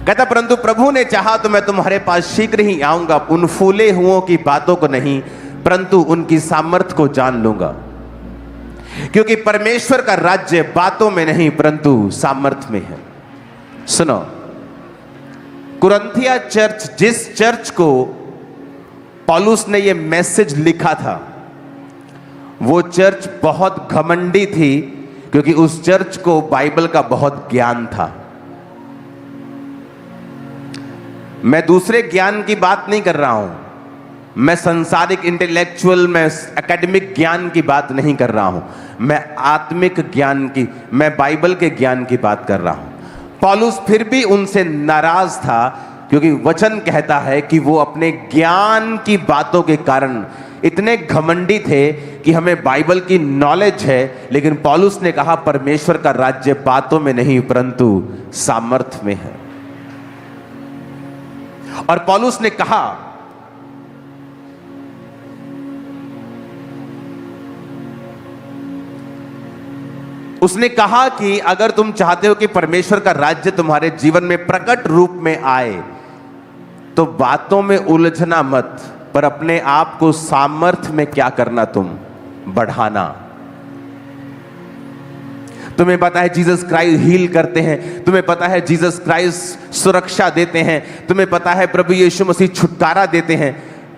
कहता परंतु प्रभु ने चाहा तो मैं तुम्हारे पास शीघ्र ही आऊंगा, उन फूले हुओं की बातों को नहीं परंतु उनकी सामर्थ को जान लूंगा, क्योंकि परमेश्वर का राज्य बातों में नहीं परंतु सामर्थ में है। सुनो, कुरिन्थिया चर्च, जिस चर्च को पौलुस ने यह मैसेज लिखा था, वो चर्च बहुत घमंडी थी, क्योंकि उस चर्च को बाइबल का बहुत ज्ञान था। मैं दूसरे ज्ञान की बात नहीं कर रहा हूं, मैं संसारिक इंटेलेक्चुअल, मैं एकेडमिक ज्ञान की बात नहीं कर रहा हूं, मैं आत्मिक ज्ञान की, मैं बाइबल के ज्ञान की बात कर रहा हूं। पौलुस फिर भी उनसे नाराज था, क्योंकि वचन कहता है कि वो अपने ज्ञान की बातों के कारण इतने घमंडी थे कि हमें बाइबल की नॉलेज है, लेकिन पौलुस ने कहा परमेश्वर का राज्य बातों में नहीं परंतु सामर्थ में है। और पौलुस ने कहा उसने कहा कि अगर तुम चाहते हो कि परमेश्वर का राज्य तुम्हारे जीवन में प्रकट रूप में आए, तो बातों में उलझना मत, पर अपने आप को सामर्थ में क्या करना, तुम बढ़ाना। तुम्हें पता है जीसस क्राइस्ट हील करते हैं, तुम्हें पता है जीसस क्राइस्ट सुरक्षा देते हैं, तुम्हें पता है प्रभु यीशु मसीह छुटकारा देते हैं,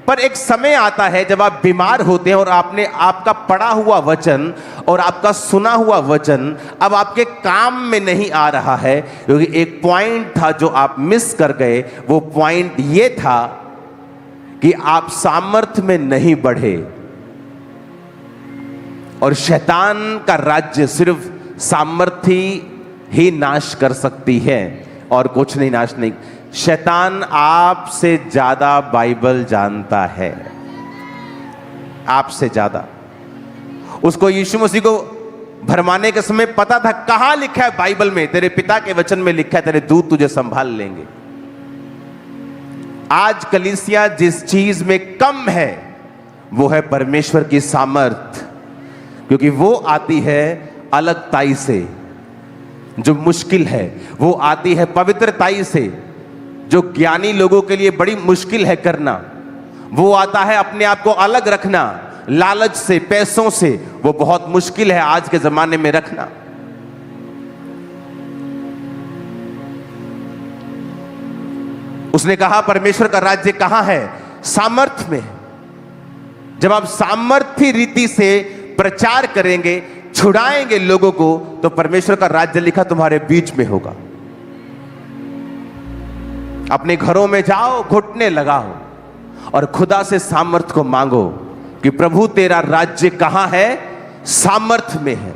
पर एक समय आता है जब आप बीमार होते हैं और आपने आपका पढ़ा हुआ वचन और आपका सुना हुआ वचन अब आपके काम में नहीं आ रहा है, क्योंकि एक पॉइंट था जो आप मिस कर गए। वो पॉइंट ये था कि आप सामर्थ्य में नहीं बढ़े, और शैतान का राज्य सिर्फ सामर्थ्य ही नाश कर सकती है और कुछ नहीं नाश नहीं। शैतान आपसे ज्यादा बाइबल जानता है, आपसे ज्यादा। उसको यीशु मसीह को भरमाने के समय पता था कहां लिखा है बाइबल में, तेरे पिता के वचन में लिखा है तेरे दूत तुझे संभाल लेंगे। आज कलीसिया जिस चीज में कम है वो है परमेश्वर की सामर्थ, क्योंकि वो आती है अलगताई से, जो मुश्किल है, वो आती है पवित्रताई से, जो ज्ञानी लोगों के लिए बड़ी मुश्किल है करना। वो आता है अपने आप को अलग रखना, लालच से, पैसों से, वो बहुत मुश्किल है आज के जमाने में रखना। उसने कहा परमेश्वर का राज्य कहां है? सामर्थ में। जब आप सामर्थ्य रीति से प्रचार करेंगे, छुड़ाएंगे लोगों को, तो परमेश्वर का राज्य लिखा तुम्हारे बीच में होगा। अपने घरों में जाओ, घुटने लगाओ और खुदा से सामर्थ को मांगो कि प्रभु तेरा राज्य कहां है? सामर्थ में है।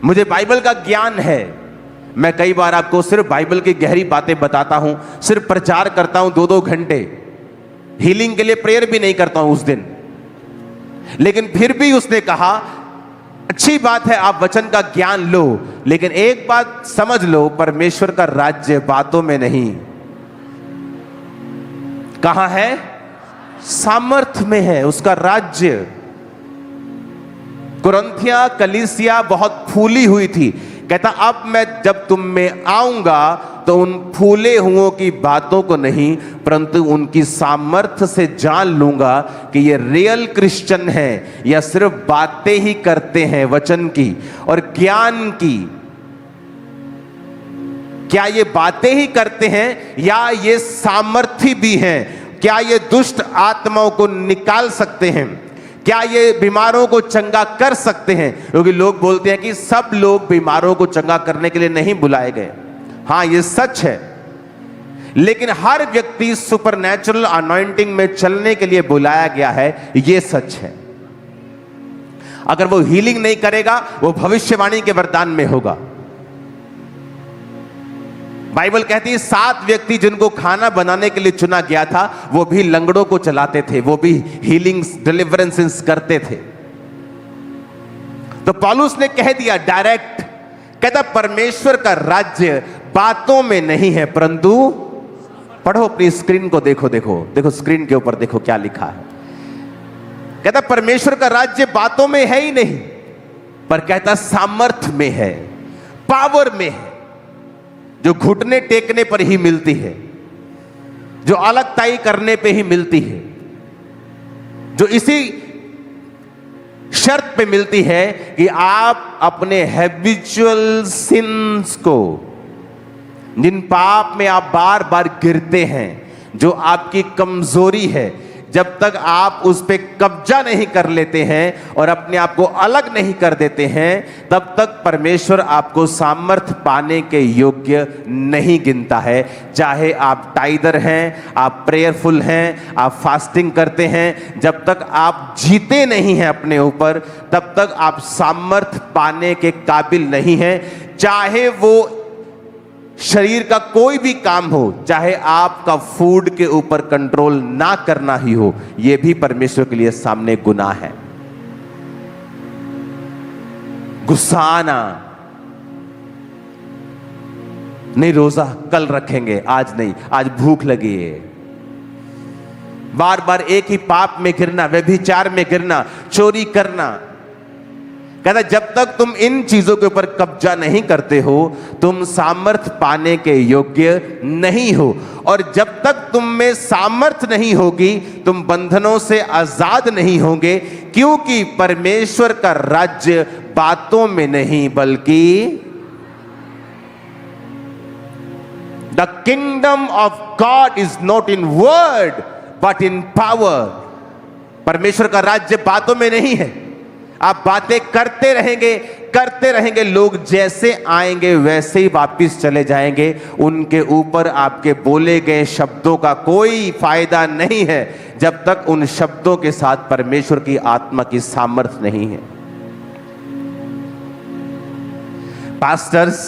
मुझे बाइबल का ज्ञान है, मैं कई बार आपको सिर्फ बाइबल की गहरी बातें बताता हूं, सिर्फ प्रचार करता हूं 2-2 घंटे, हीलिंग के लिए प्रेयर भी नहीं करता हूं उस दिन। लेकिन फिर भी उसने कहा अच्छी बात है आप वचन का ज्ञान लो, लेकिन एक बात समझ लो, परमेश्वर का राज्य बातों में नहीं, कहां है? सामर्थ में है उसका राज्य। कुरिन्थिया कलीसिया बहुत फूली हुई थी। कहता अब मैं जब तुम में आऊंगा तो उन फूले हुओं की बातों को नहीं परंतु उनकी सामर्थ्य से जान लूंगा कि ये रियल क्रिश्चियन है या सिर्फ बातें ही करते हैं वचन की और ज्ञान की। क्या ये बातें ही करते हैं या ये सामर्थ्य भी हैं? क्या ये दुष्ट आत्माओं को निकाल सकते हैं? क्या ये बीमारों को चंगा कर सकते हैं? क्योंकि लोग बोलते हैं कि सब लोग बीमारों को चंगा करने के लिए नहीं बुलाए गए। हां, ये सच है, लेकिन हर व्यक्ति सुपरनैचुरल अनॉइंटिंग में चलने के लिए बुलाया गया है, ये सच है। अगर वो हीलिंग नहीं करेगा, वो भविष्यवाणी के वरदान में होगा। बाइबल कहती है 7 व्यक्ति जिनको खाना बनाने के लिए चुना गया था, वो भी लंगड़ों को चलाते थे, वो भी हीलिंग्स, डिलीवरेंसेस करते थे। तो पौलुस ने कह दिया डायरेक्ट, कहता परमेश्वर का राज्य बातों में नहीं है परंतु, पढ़ो अपनी स्क्रीन को, देखो देखो देखो स्क्रीन के ऊपर देखो क्या लिखा है। कहता परमेश्वर का राज्य बातों में है ही नहीं, पर कहता सामर्थ में है, पावर में है। जो घुटने टेकने पर ही मिलती है, जो अलगताई करने पे ही मिलती है, जो इसी शर्त पे मिलती है कि आप अपने हैबिचुअल सिंस को, जिन पाप में आप बार बार गिरते हैं, जो आपकी कमजोरी है, जब तक आप उस पे कब्जा नहीं कर लेते हैं और अपने आप को अलग नहीं कर देते हैं, तब तक परमेश्वर आपको सामर्थ पाने के योग्य नहीं गिनता है। चाहे आप टाइदर हैं, आप प्रेयरफुल हैं, आप फास्टिंग करते हैं, जब तक आप जीते नहीं हैं अपने ऊपर, तब तक आप सामर्थ पाने के काबिल नहीं हैं। चाहे वो शरीर का कोई भी काम हो, चाहे आपका फूड के ऊपर कंट्रोल ना करना ही हो, यह भी परमेश्वर के लिए सामने गुनाह है। गुस्सा आना, नहीं रोजा कल रखेंगे, आज नहीं, आज भूख लगी है, बार बार एक ही पाप में गिरना, व्यभिचार में गिरना, चोरी करना। कहता जब तक तुम इन चीजों के ऊपर कब्जा नहीं करते हो, तुम सामर्थ पाने के योग्य नहीं हो। और जब तक तुम में सामर्थ नहीं होगी, तुम बंधनों से आजाद नहीं होंगे, क्योंकि परमेश्वर का राज्य बातों में नहीं बल्कि the kingdom of God is not in word but in power. परमेश्वर का राज्य बातों में नहीं है। आप बातें करते रहेंगे, लोग जैसे आएंगे वैसे ही वापिस चले जाएंगे। उनके ऊपर आपके बोले गए शब्दों का कोई फायदा नहीं है, जब तक उन शब्दों के साथ परमेश्वर की आत्मा की सामर्थ नहीं है। पास्टर्स,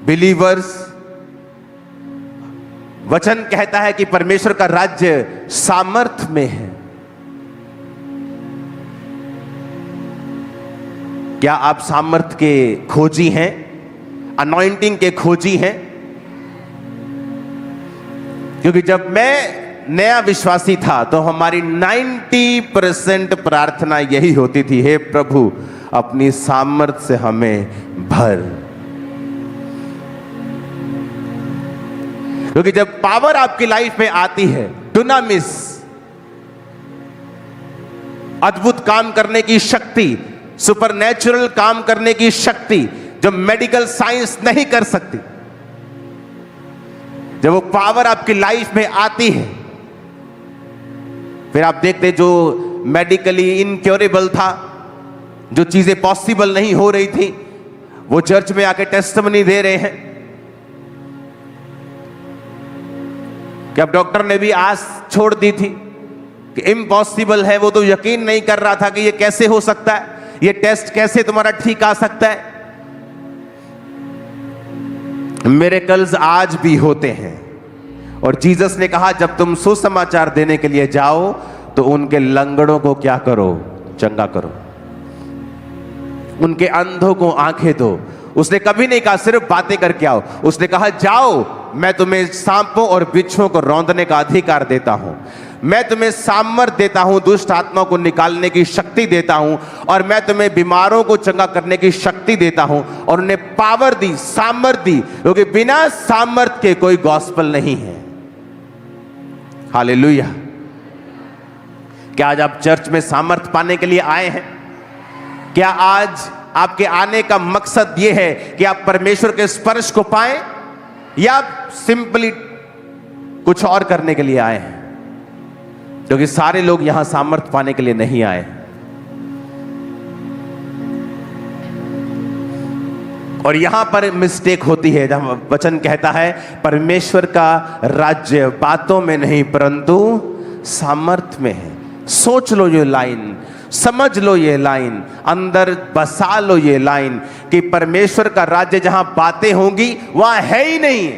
बिलीवर्स, वचन कहता है कि परमेश्वर का राज्य सामर्थ में है। क्या आप सामर्थ के खोजी हैं, अनॉइंटिंग के खोजी हैं? क्योंकि जब मैं नया विश्वासी था तो हमारी 90% प्रार्थना यही होती थी, हे प्रभु अपनी सामर्थ से हमें भर। क्योंकि जब पावर आपकी लाइफ में आती है, डुनामिस, अद्भुत काम करने की शक्ति, सुपरनैचुरल काम करने की शक्ति जो मेडिकल साइंस नहीं कर सकती, जब वो पावर आपकी लाइफ में आती है, फिर आप देखते जो मेडिकली इनक्योरेबल था, जो चीजें पॉसिबल नहीं हो रही थी, वो चर्च में आके टेस्टिमनी दे रहे हैं कि अब डॉक्टर ने भी आस छोड़ दी थी कि इम्पॉसिबल है। वो तो यकीन नहीं कर रहा था कि ये कैसे हो सकता है, ये टेस्ट कैसे तुम्हारा ठीक आ सकता है। मिरेकल्स आज भी होते हैं। और जीसस ने कहा जब तुम सुसमाचार देने के लिए जाओ तो उनके लंगड़ों को क्या करो, चंगा करो, उनके अंधों को आंखें दो। उसने कभी नहीं कहा सिर्फ बातें करके आओ, उसने कहा जाओ, मैं तुम्हें सांपों और बिच्छुओं को रौंदने का अधिकार देता हूं, मैं तुम्हें सामर्थ देता हूं, दुष्ट आत्माओं को निकालने की शक्ति देता हूं, और मैं तुम्हें बीमारों को चंगा करने की शक्ति देता हूं। और उन्हें पावर दी, सामर्थ दी, क्योंकि बिना सामर्थ के कोई गॉस्पेल नहीं है। हालेलुया। क्या आज आप चर्च में सामर्थ पाने के लिए आए हैं? क्या आज आपके आने का मकसद यह है कि आप परमेश्वर के स्पर्श को पाएं, या आप सिंपली कुछ और करने के लिए आए हैं? क्योंकि सारे लोग यहां सामर्थ पाने के लिए नहीं आए। और यहां पर मिस्टेक होती है जहां वचन कहता है परमेश्वर का राज्य बातों में नहीं परंतु सामर्थ में है। सोच लो ये लाइन, समझ लो ये लाइन, अंदर बसा लो ये लाइन कि परमेश्वर का राज्य जहां बातें होंगी वहां है ही नहीं।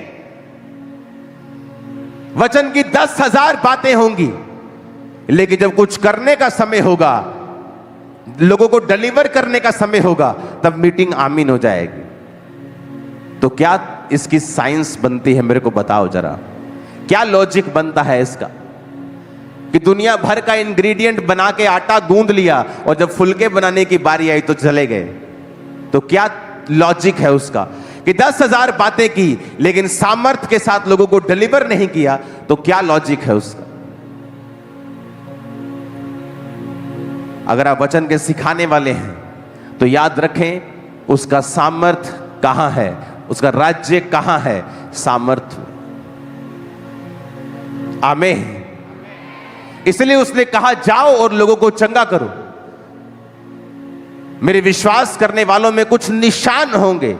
वचन की 10,000 बातें होंगी, लेकिन जब कुछ करने का समय होगा, लोगों को डिलीवर करने का समय होगा, तब मीटिंग आमीन हो जाएगी। तो क्या इसकी साइंस बनती है? मेरे को बताओ जरा, क्या लॉजिक बनता है इसका कि दुनिया भर का इंग्रेडिएंट बना के आटा गूंद लिया और जब फुलके बनाने की बारी आई तो चले गए? तो क्या लॉजिक है उसका कि 10,000 बातें की लेकिन सामर्थ्य के साथ लोगों को डिलीवर नहीं किया, तो क्या लॉजिक है उसका? अगर आप वचन के सिखाने वाले हैं तो याद रखें उसका सामर्थ्य कहां है, उसका राज्य कहां है? सामर्थ्य। आमीन। इसलिए उसने कहा जाओ और लोगों को चंगा करो। मेरे विश्वास करने वालों में कुछ निशान होंगे,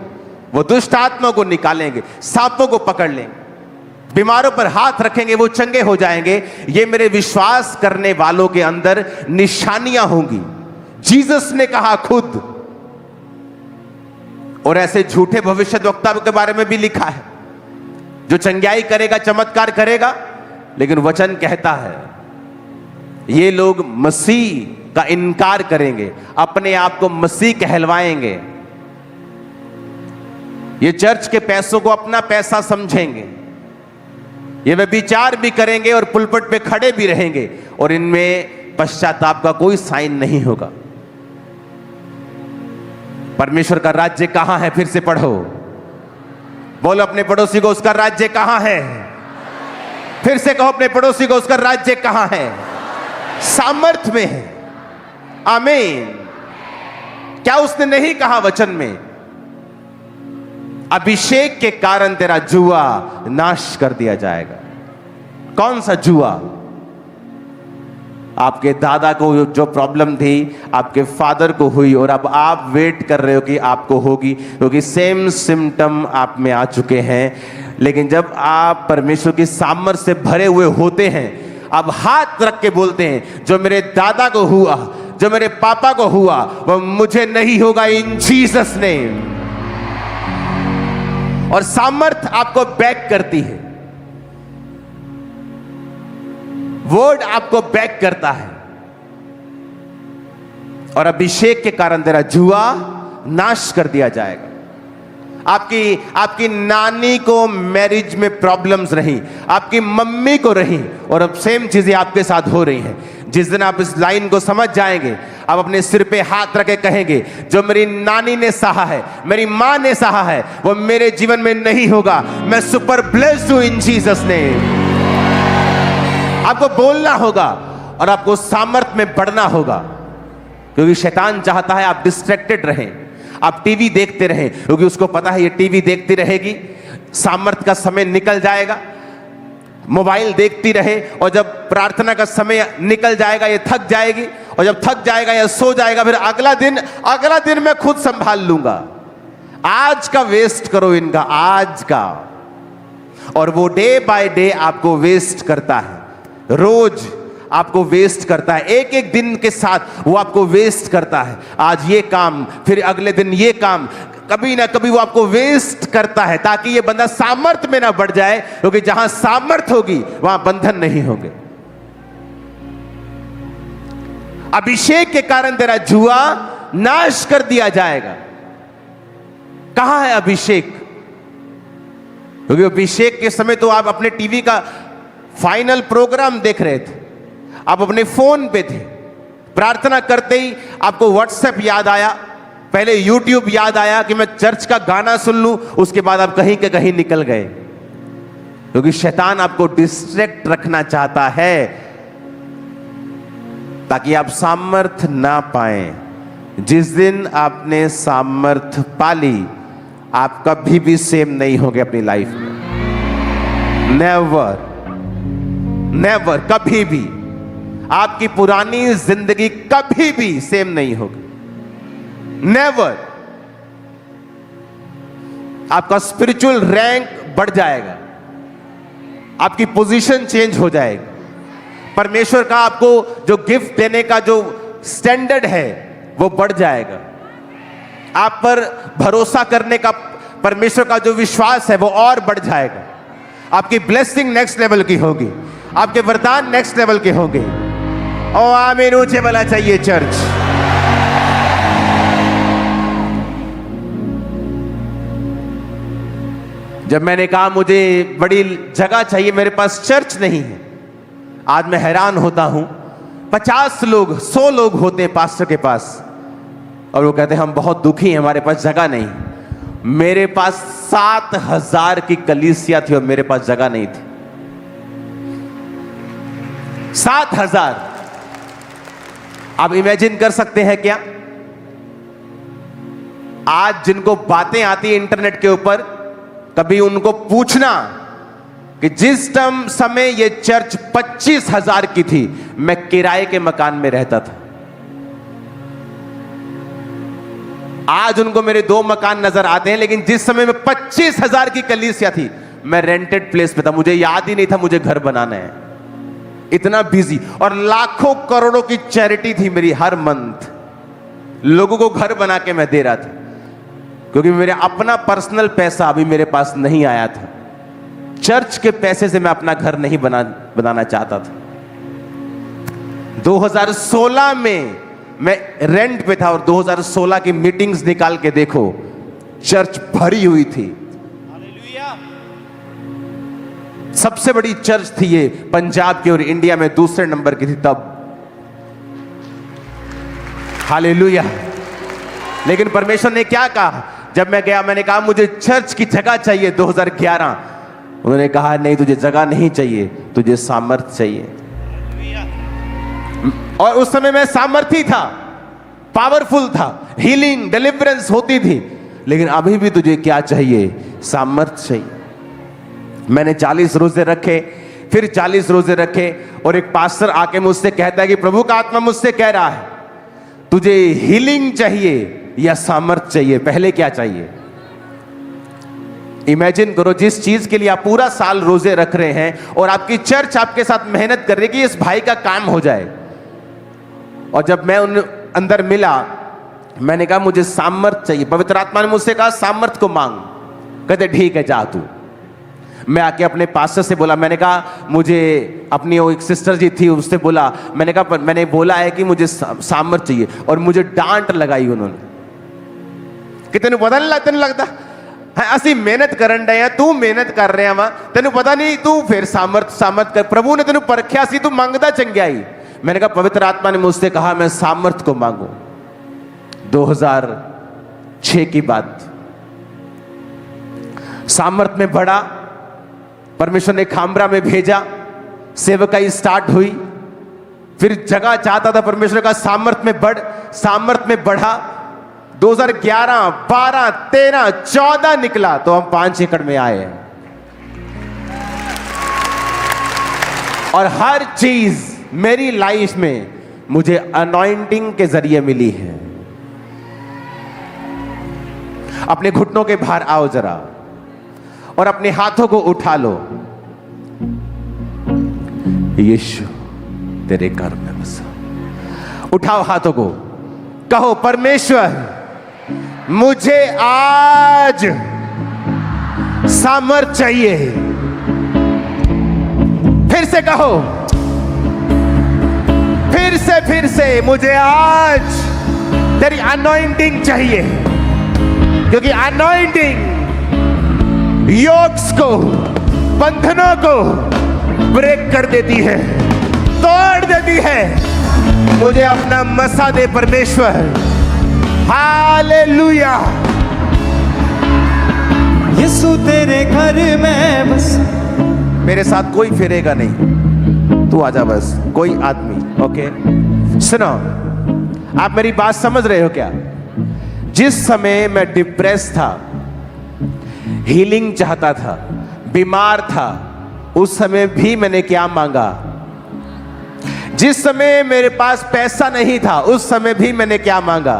वो दुष्ट आत्मा को निकालेंगे, सांपों को पकड़ लेंगे, बीमारों पर हाथ रखेंगे, वो चंगे हो जाएंगे। ये मेरे विश्वास करने वालों के अंदर निशानियां होंगी। जीसस ने कहा खुद। और ऐसे झूठे भविष्यद्वक्ता के बारे में भी लिखा है जो चंगाई करेगा, चमत्कार करेगा, लेकिन वचन कहता है ये लोग मसीह का इनकार करेंगे, अपने आप को मसीह कहलवाएंगे, ये चर्च के पैसों को अपना पैसा समझेंगे, ये व्यभिचार भी करेंगे और पुलपट पे खड़े भी रहेंगे, और इनमें पश्चाताप का कोई साइन नहीं होगा। परमेश्वर का राज्य कहां है? फिर से पढ़ो, बोलो अपने पड़ोसी को उसका राज्य कहां है। फिर से कहो अपने पड़ोसी को उसका राज्य कहां है? सामर्थ्य में है। आमीन। क्या उसने नहीं कहा वचन में? अभिषेक के कारण तेरा जुआ नाश कर दिया जाएगा। कौन सा जुआ? आपके दादा को जो प्रॉब्लम थी आपके फादर को हुई, और अब आप वेट कर रहे हो कि आपको होगी, क्योंकि सेम सिम्टम आप में आ चुके हैं। लेकिन जब आप परमेश्वर की सामर्थ्य से भरे हुए होते हैं, अब हाथ रख के बोलते हैं जो मेरे दादा को हुआ, जो मेरे पापा को हुआ, वो मुझे नहीं होगा, इन जीसस नेम। और सामर्थ्य आपको बैक करती है, वर्ड आपको बैक करता है, और अभिषेक के कारण तेरा जुआ नाश कर दिया जाएगा। आपकी नानी को मैरिज में प्रॉब्लम्स रही, आपकी मम्मी को रही, और अब सेम चीजें आपके साथ हो रही हैं। जिस दिन आप इस लाइन को समझ जाएंगे, आप अपने सिर पे हाथ रखे कहेंगे जो मेरी नानी ने सहा है, मेरी मां ने सहा है, वो मेरे जीवन में नहीं होगा। मैं सुपर ब्लेस्ड हूं इन जीसस नेम। आपको बोलना होगा और आपको सामर्थ्य में बढ़ना होगा, क्योंकि शैतान चाहता है आप डिस्ट्रैक्टेड रहें, आप टीवी देखते रहें, क्योंकि उसको पता है ये टीवी देखती रहेगी, सामर्थ्य का समय निकल जाएगा। मोबाइल देखती रहे, और जब प्रार्थना का समय निकल जाएगा ये थक जाएगी, और जब थक जाएगा या सो जाएगा, फिर अगला दिन मैं खुद संभाल लूंगा। आज का वेस्ट करो इनका, आज का। और वो डे बाय डे आपको वेस्ट करता है, रोज आपको वेस्ट करता है, एक एक दिन के साथ वो आपको वेस्ट करता है। आज ये काम, फिर अगले दिन ये काम, कभी ना कभी वो आपको वेस्ट करता है, ताकि ये बंदा सामर्थ्य में ना बढ़ जाए, क्योंकि जहां सामर्थ्य होगी वहां बंधन नहीं होंगे। अभिषेक के कारण तेरा जुआ नाश कर दिया जाएगा। कहां है अभिषेक? क्योंकि अभिषेक के समय तो आप अपने टीवी का फाइनल प्रोग्राम देख रहे थे, आप अपने फोन पे थे, प्रार्थना करते ही आपको व्हाट्सएप याद आया, पहले यूट्यूब याद आया कि मैं चर्च का गाना सुन लूं, उसके बाद आप कहीं के कहीं निकल गए, क्योंकि शैतान आपको डिस्ट्रैक्ट रखना चाहता है ताकि आप सामर्थ्य ना पाएं। जिस दिन आपने सामर्थ्य पाली, आप कभी भी सेम नहीं होगे अपनी लाइफ में। नेवर नेवर, कभी भी आपकी पुरानी जिंदगी कभी भी सेम नहीं होगी। नेवर। आपका स्पिरिचुअल रैंक बढ़ जाएगा, आपकी पोजीशन चेंज हो जाएगी, परमेश्वर का आपको जो गिफ्ट देने का जो स्टैंडर्ड है वो बढ़ जाएगा, आप पर भरोसा करने का परमेश्वर का जो विश्वास है वो और बढ़ जाएगा, आपकी ब्लेसिंग नेक्स्ट लेवल की होगी, आपके वरदान नेक्स्ट लेवल के होंगे। ओ आमीन, ऊंचे वाला चाहिए चर्च। जब मैंने कहा मुझे बड़ी जगह चाहिए, मेरे पास चर्च नहीं है, आज मैं हैरान होता हूं। 50 लोग 100 लोग होते हैं पास्टर के पास, और वो कहते हैं हम बहुत दुखी हैं, हमारे पास जगह नहीं। मेरे पास 7,000 की कलीसिया थी और मेरे पास जगह नहीं थी। 7,000। आप इमेजिन कर सकते हैं क्या? आज जिनको बातें आती है इंटरनेट के ऊपर, कभी उनको पूछना कि जिस समय ये चर्च 25,000 की थी, मैं किराए के मकान में रहता था। आज उनको मेरे 2 मकान नजर आते हैं, लेकिन जिस समय में 25,000 की कलीसिया थी, मैं रेंटेड प्लेस पे था। मुझे याद ही नहीं था मुझे घर बनाना है, इतना बिजी। और लाखों करोड़ों की चैरिटी थी मेरी, हर मंथ लोगों को घर बना के मैं दे रहा था, क्योंकि मेरा अपना पर्सनल पैसा अभी मेरे पास नहीं आया था। चर्च के पैसे से मैं अपना घर नहीं बनाना चाहता था। 2016 में मैं रेंट पे था और 2016 की मीटिंग्स निकाल के देखो, चर्च भरी हुई थी। सबसे बड़ी चर्च थी ये पंजाब की और इंडिया में दूसरे नंबर की थी तब। हालेलुया। लेकिन परमेश्वर ने क्या कहा? जब मैं गया, मैंने कहा मुझे चर्च की जगह चाहिए 2011। उन्होंने कहा नहीं, तुझे जगह नहीं चाहिए, तुझे सामर्थ चाहिए। और उस समय मैं सामर्थी था, पावरफुल था, हीलिंग डिलीवरेंस होती थी। लेकिन अभी भी तुझे क्या चाहिए? सामर्थ चाहिए। मैंने 40 रोजे रखे, फिर 40 रोजे रखे, और एक पास्टर आके मुझसे कहता है कि प्रभु का आत्मा मुझसे कह रहा है, तुझे हीलिंग चाहिए या सामर्थ चाहिए? पहले क्या चाहिए? इमेजिन करो, जिस चीज के लिए आप पूरा साल रोजे रख रहे हैं और आपकी चर्च आपके साथ मेहनत कर रही है कि इस भाई का काम हो जाए। और जब मैं उन अंदर मिला, मैंने कहा मुझे सामर्थ चाहिए। पवित्र आत्मा ने मुझसे कहा सामर्थ को मांग। कहते ठीक है, जा तू। मैं आके अपने पास्टर से बोला, मैंने कहा मुझे, अपनी वो एक सिस्टर जी थी उससे बोला, मैंने बोला है कि मुझे सामर्थ चाहिए। और मुझे डांट लगाई उन्होंने कि तेन पता नहीं तेन लगता है असि मेहनत करन डे हैं, तू मेहनत कर रहे वा, तेन पता नहीं, तू फिर सामर्थ कर। प्रभु ने तेन परखिया सी, तू मंगदा चंगियाई। मैंने कहा पवित्र आत्मा ने मुझसे कहा मैं सामर्थ को मांगू। 2006 की बात। सामर्थ में बढ़ा, परमेश्वर ने खामरा में भेजा, सेवकाई स्टार्ट हुई। फिर जगह चाहता था, परमेश्वर का सामर्थ में बढ़ा। 2011, 12, 13, 14 निकला तो हम 5 एकड़ में आए हैं। और हर चीज मेरी लाइफ में मुझे अनॉइंटिंग के जरिए मिली है। अपने घुटनों के बाहर आओ जरा और अपने हाथों को उठा लो। यीशु तेरे घर में बसा। उठाओ हाथों को, कहो परमेश्वर मुझे आज सामर्थ चाहिए। फिर से कहो, फिर से मुझे आज तेरी अनॉइंटिंग चाहिए, क्योंकि अनॉइंटिंग योक्स को, बंधनों को ब्रेक कर देती है, तोड़ देती है। मुझे अपना मसा दे परमेश्वर। हालेलुया। यीशु तेरे घर में बस। मेरे साथ कोई फिरेगा नहीं, तू आजा बस, कोई आदमी। ओके, सुनो, आप मेरी बात समझ रहे हो क्या? जिस समय मैं डिप्रेस था, हीलिंग चाहता था, बीमार था, उस समय भी मैंने क्या मांगा? जिस समय मेरे पास पैसा नहीं था, उस समय भी मैंने क्या मांगा?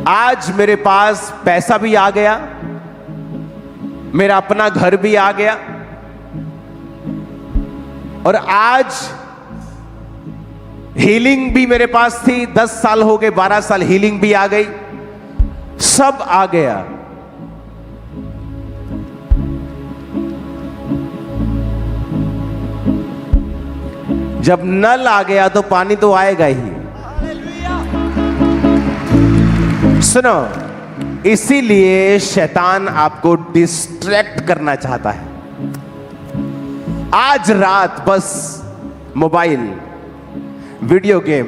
आज मेरे पास पैसा भी आ गया, मेरा अपना घर भी आ गया, और आज हीलिंग भी मेरे पास थी। 10 साल हो गए, 12 साल हीलिंग भी आ गई, सब आ गया। जब नल आ गया तो पानी तो आएगा ही। सुनो, इसीलिए शैतान आपको डिस्ट्रैक्ट करना चाहता है। आज रात बस मोबाइल, वीडियो गेम,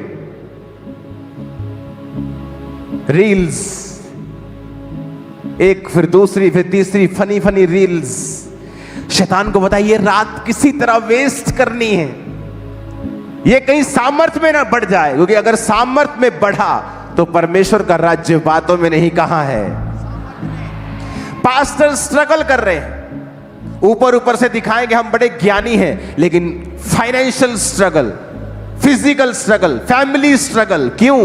रील्स, एक फिर दूसरी फिर तीसरी फनी फनी रील्स। शैतान को बताइए रात किसी तरह वेस्ट करनी है, ये कहीं सामर्थ में ना बढ़ जाए, क्योंकि अगर सामर्थ में बढ़ा तो परमेश्वर का राज्य बातों में नहीं, कहां है। पास्टर स्ट्रगल कर रहे हैं, ऊपर ऊपर से दिखाएंगे हम बड़े ज्ञानी हैं, लेकिन financial struggle, physical struggle, family struggle. क्यों?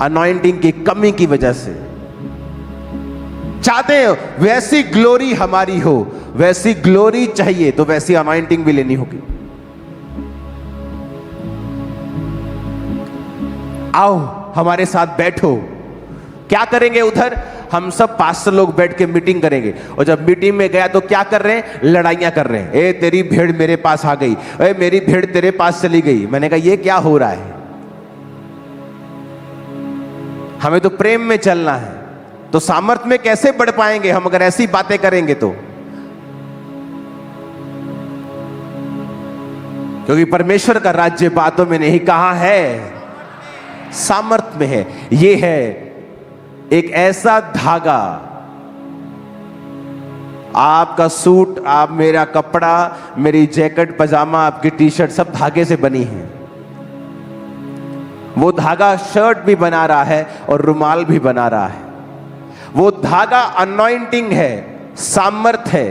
अनॉइंटिंग की कमी की वजह से। चाहते हैं वैसी ग्लोरी हमारी हो, वैसी ग्लोरी चाहिए तो वैसी अनॉइंटिंग भी लेनी होगी। आओ हमारे साथ बैठो। क्या करेंगे उधर? हम सब पास्टर लोग बैठ के मीटिंग करेंगे, और जब मीटिंग में गया तो क्या कर रहे हैं? लड़ाइयां कर रहे हैं। ए तेरी भेड़ मेरे पास आ गई, ए मेरी भेड़ तेरे पास चली गई। मैंने कहा ये क्या हो रहा है? हमें तो प्रेम में चलना है, तो सामर्थ्य में कैसे बढ़ पाएंगे हम अगर ऐसी बातें करेंगे तो? क्योंकि परमेश्वर का राज्य बातों में नहीं, कहां है? सामर्थ्य में है। ये है एक ऐसा धागा, आपका सूट, आप मेरा कपड़ा, मेरी जैकेट, पजामा, आपकी टी शर्ट सब धागे से बनी है। वो धागा शर्ट भी बना रहा है और रुमाल भी बना रहा है। वो धागा अनॉइंटिंग है, सामर्थ है।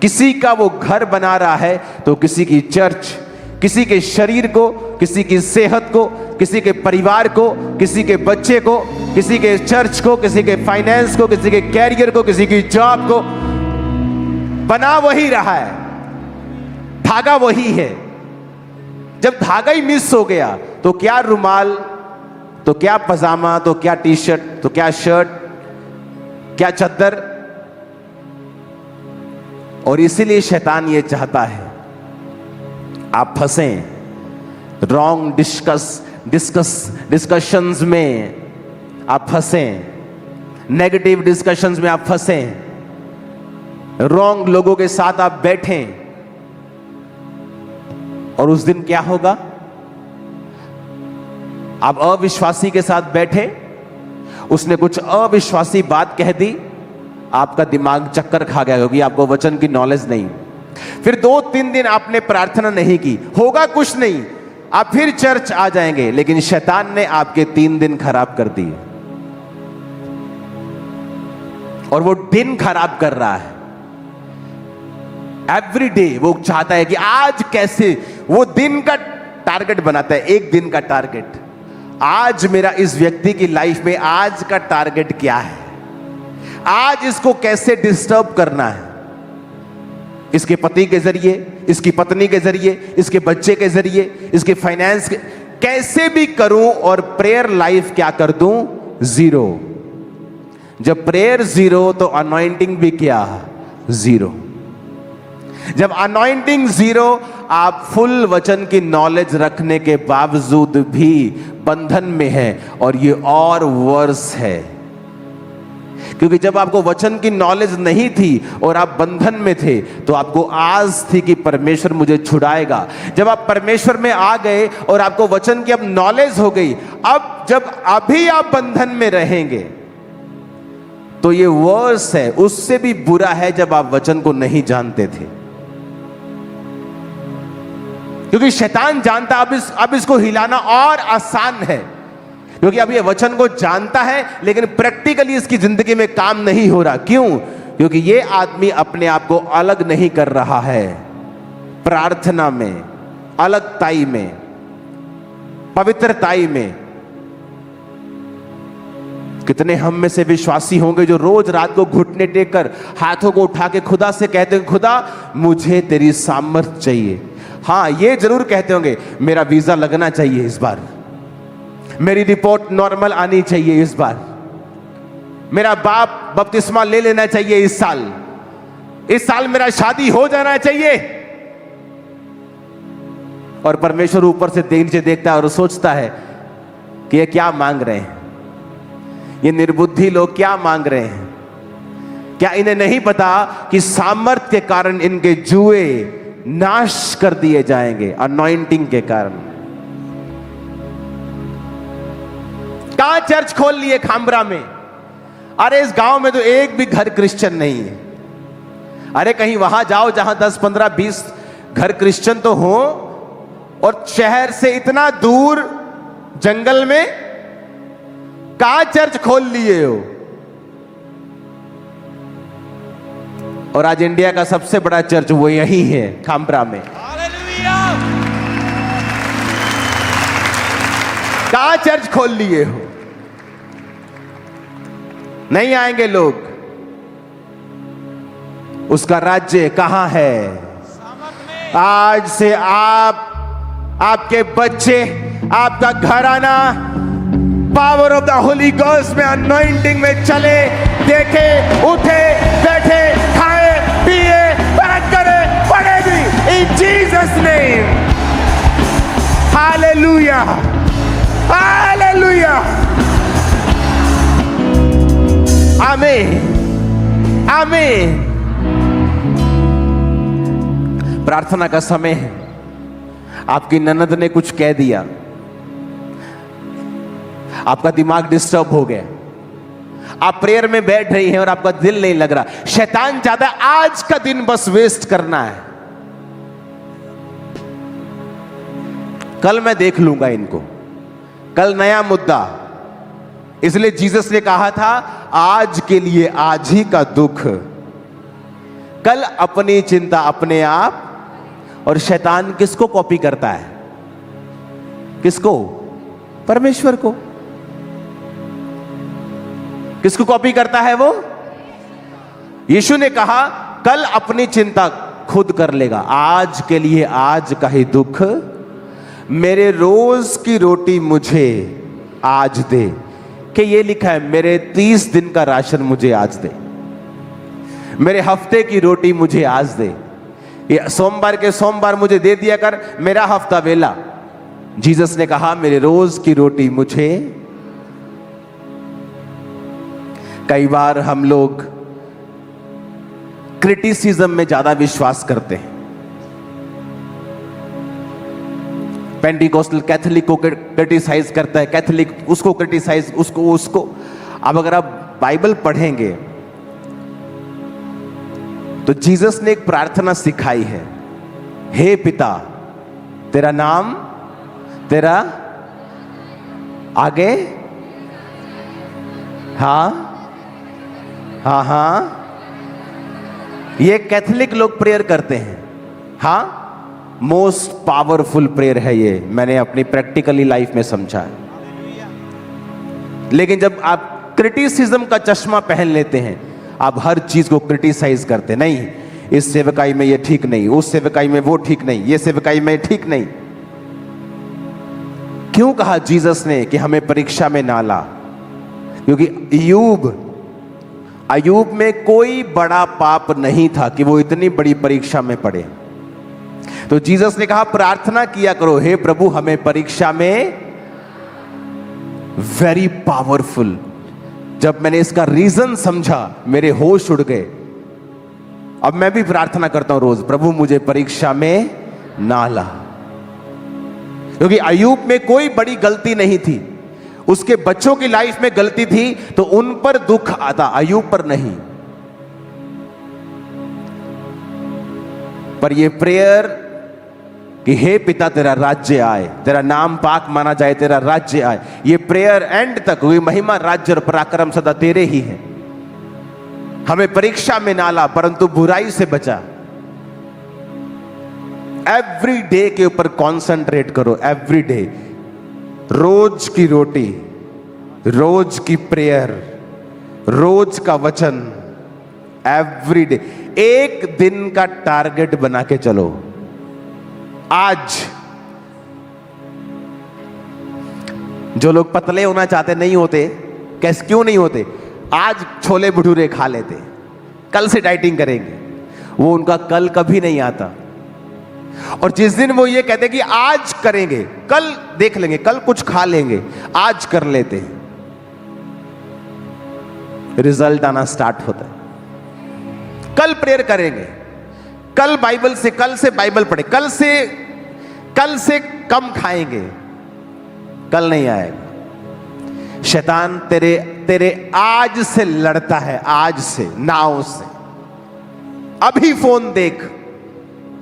किसी का वो घर बना रहा है तो किसी की चर्च, किसी के शरीर को, किसी की सेहत को, किसी के परिवार को, किसी के बच्चे को, किसी के चर्च को, किसी के फाइनेंस को, किसी के कैरियर को, किसी की जॉब को बना वही रहा है। धागा वही है। जब धागा ही मिस हो गया तो क्या रुमाल, तो क्या पजामा, तो क्या टी शर्ट, तो क्या शर्ट, क्या चद्दर। और इसीलिए शैतान ये चाहता है आप फंसें रॉन्ग डिस्कशंस में, आप फंसें नेगेटिव डिस्कशंस में, आप फंसें रॉन्ग लोगों के साथ आप बैठें। और उस दिन क्या होगा? आप अविश्वासी के साथ बैठे, उसने कुछ अविश्वासी बात कह दी, आपका दिमाग चक्कर खा गया क्योंकि आपको वचन की नॉलेज नहीं। फिर 2-3 दिन आपने प्रार्थना नहीं की, होगा कुछ नहीं, आप फिर चर्च आ जाएंगे, लेकिन शैतान ने आपके 3 दिन खराब कर दिए। और वो दिन खराब कर रहा है एवरी डे। वो चाहता है कि आज कैसे, वो दिन का टारगेट बनाता है, एक दिन का टारगेट। आज मेरा इस व्यक्ति की लाइफ में आज का टारगेट क्या है, आज इसको कैसे डिस्टर्ब करना है। इसके पति के जरिए, इसकी पत्नी के जरिए, इसके बच्चे के जरिए, इसके फाइनेंस के, कैसे भी करूं और प्रेयर लाइफ क्या कर दूं? 0। जब प्रेयर 0 तो अनॉइंटिंग भी क्या? 0। जब अनॉइंटिंग 0, आप फुल वचन की नॉलेज रखने के बावजूद भी बंधन में हैं, और ये और वर्स है। क्योंकि जब आपको वचन की नॉलेज नहीं थी और आप बंधन में थे, तो आपको आस थी कि परमेश्वर मुझे छुड़ाएगा। जब आप परमेश्वर में आ गए और आपको वचन की अब नॉलेज हो गई, अब जब अभी आप बंधन में रहेंगे तो ये वर्स है, उससे भी बुरा है जब आप वचन को नहीं जानते थे। क्योंकि शैतान जानता अब इसको हिलाना और आसान है, क्योंकि अब ये वचन को जानता है लेकिन प्रैक्टिकली इसकी जिंदगी में काम नहीं हो रहा। क्यों? क्योंकि ये आदमी अपने आप को अलग नहीं कर रहा है प्रार्थना में, अलगताई में, पवित्रताई में। कितने हम में से विश्वासी होंगे जो रोज रात को घुटने टेक कर हाथों को उठा के खुदा से कहते हैं, खुदा मुझे तेरी सामर्थ चाहिए। हाँ, ये जरूर कहते होंगे, मेरा वीजा लगना चाहिए इस बार, मेरी रिपोर्ट नॉर्मल आनी चाहिए इस बार, मेरा बाप बपतिस्मा ले लेना चाहिए इस साल मेरा शादी हो जाना चाहिए। और परमेश्वर ऊपर से नीचे देखता है और सोचता है कि ये क्या मांग रहे हैं, ये निर्बुद्धि लोग क्या मांग रहे हैं। क्या इन्हें नहीं पता कि सामर्थ्य के कारण इनके जुए नाश कर दिए जाएंगे, अनॉइंटिंग के कारण। कहां चर्च खोल लिए खामरा में, अरे इस गांव में तो एक भी घर क्रिश्चियन नहीं है। अरे कहीं वहां जाओ जहां 10, 15, 20 घर क्रिश्चियन तो हो, और शहर से इतना दूर जंगल में कहां चर्च खोल लिए हो। और आज इंडिया का सबसे बड़ा चर्च वो यही है, खामप्रा में। कहां चर्च खोल लिए हो? नहीं आएंगे लोग। उसका राज्य कहां है? आज से आप, आपके बच्चे, आपका घराना power of the Holi ghost में, अनॉइंटिंग में चले, देखे, उठे, बैठे, खाए, पिए, बैठ करे, पढ़े भी, इन जीसस नेम। हालेलुया, हालेलुया, आमीन, आमीन। प्रार्थना का समय है। आपकी ननद ने कुछ कह दिया, आपका दिमाग डिस्टर्ब हो गया, आप प्रेयर में बैठ रही हैं और आपका दिल नहीं लग रहा। शैतान चाहता है आज का दिन बस वेस्ट करना है, कल मैं देख लूंगा इनको, कल नया मुद्दा। इसलिए जीसस ने कहा था आज के लिए आज ही का दुख, कल अपनी चिंता अपने आप। और शैतान किसको कॉपी करता है? किसको? परमेश्वर को। किसको कॉपी करता है वो? यीशु ने कहा कल अपनी चिंता खुद कर लेगा, आज के लिए आज का ही दुख। मेरे रोज की रोटी मुझे आज दे, कि ये लिखा है मेरे 30 दिन का राशन मुझे आज दे, मेरे हफ्ते की रोटी मुझे आज दे, ये सोमवार के सोमवार मुझे दे दिया कर, मेरा हफ्ता वेला। जीसस ने कहा मेरे रोज की रोटी मुझे। कई बार हम लोग क्रिटिसिज्म में ज्यादा विश्वास करते हैं। पेंटिकोस्टल कैथोलिक को क्रिटिसाइज करता है, कैथोलिक उसको क्रिटिसाइज, उसको। अब अगर आप बाइबल पढ़ेंगे तो जीसस ने एक प्रार्थना सिखाई है, हे पिता तेरा नाम, तेरा आगे, हाँ हाँ हाँ, ये कैथोलिक लोग प्रेयर करते हैं। हाँ, मोस्ट पावरफुल प्रेयर है ये, मैंने अपनी प्रैक्टिकली लाइफ में समझा है। लेकिन जब आप क्रिटिसिज्म का चश्मा पहन लेते हैं, आप हर चीज को क्रिटिसाइज करते, नहीं इस सेवकाई में ये ठीक नहीं, उस सेवकाई में वो ठीक नहीं, ये सेवकाई में ठीक नहीं। क्यों कहा जीसस ने कि हमें परीक्षा में ना ला? क्योंकि अय्यूब में कोई बड़ा पाप नहीं था कि वो इतनी बड़ी परीक्षा में पड़े। तो जीसस ने कहा प्रार्थना किया करो, हे प्रभु हमें परीक्षा में, वेरी पावरफुल। जब मैंने इसका रीजन समझा मेरे होश उड़ गए। अब मैं भी प्रार्थना करता हूं रोज, प्रभु मुझे परीक्षा में ना ला। क्योंकि अय्यूब में कोई बड़ी गलती नहीं थी, उसके बच्चों की लाइफ में गलती थी तो उन पर दुख आता, अय्यूब पर नहीं। पर ये प्रेयर कि हे पिता तेरा राज्य आए, तेरा नाम पाक माना जाए, तेरा राज्य आए, ये प्रेयर एंड तक हुई, महिमा राज्य और पराक्रम सदा तेरे ही है। हमें परीक्षा में ना ला परंतु बुराई से बचा। एवरी डे के ऊपर कॉन्सेंट्रेट करो, एवरी डे, रोज की रोटी, रोज की प्रेयर, रोज का वचन, एवरी डे। एक दिन का टारगेट बना के चलो। आज जो लोग पतले होना चाहते नहीं होते, कैसे क्यों नहीं होते? आज छोले भटूरे खा लेते, कल से डाइटिंग करेंगे, वो उनका कल कभी नहीं आता। और जिस दिन वो ये कहते कि आज करेंगे, कल देख लेंगे, कल कुछ खा लेंगे, आज कर लेते हैं, रिजल्ट आना स्टार्ट होता है। कल प्रेयर करेंगे, कल बाइबल से, कल से बाइबल पढ़े, कल से कम खाएंगे, कल नहीं आएगा। शैतान तेरे तेरे आज से लड़ता है, आज से, नाव से। अभी फोन देख,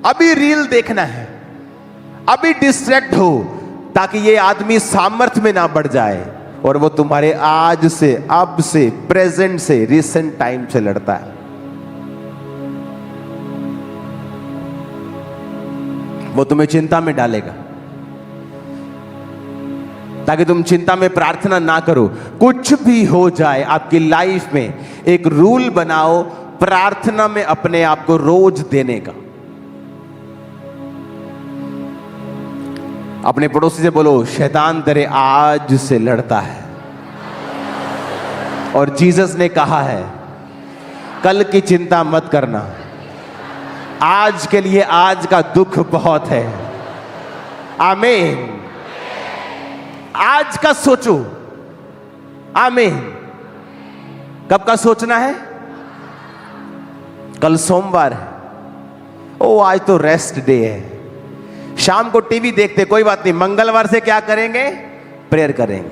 अभी रील देखना है, अभी डिस्ट्रैक्ट हो, ताकि ये आदमी सामर्थ्य में ना बढ़ जाए और वो तुम्हारे आज से, अब से, प्रेजेंट से, रिसेंट टाइम से लड़ता है। वो तुम्हें चिंता में डालेगा ताकि तुम चिंता में प्रार्थना ना करो। कुछ भी हो जाए आपकी लाइफ में, एक रूल बनाओ प्रार्थना में अपने आप को रोज देने का। अपने पड़ोसी से बोलो, शैतान तेरे आज से लड़ता है और जीसस ने कहा है कल की चिंता मत करना, आज के लिए आज का दुख बहुत है। आमीन। आज का सोचो। आमीन। कब का सोचना है? कल सोमवार है, ओ आज तो रेस्ट डे है। शाम को टीवी देखते, कोई बात नहीं, मंगलवार से क्या करेंगे? प्रेयर करेंगे।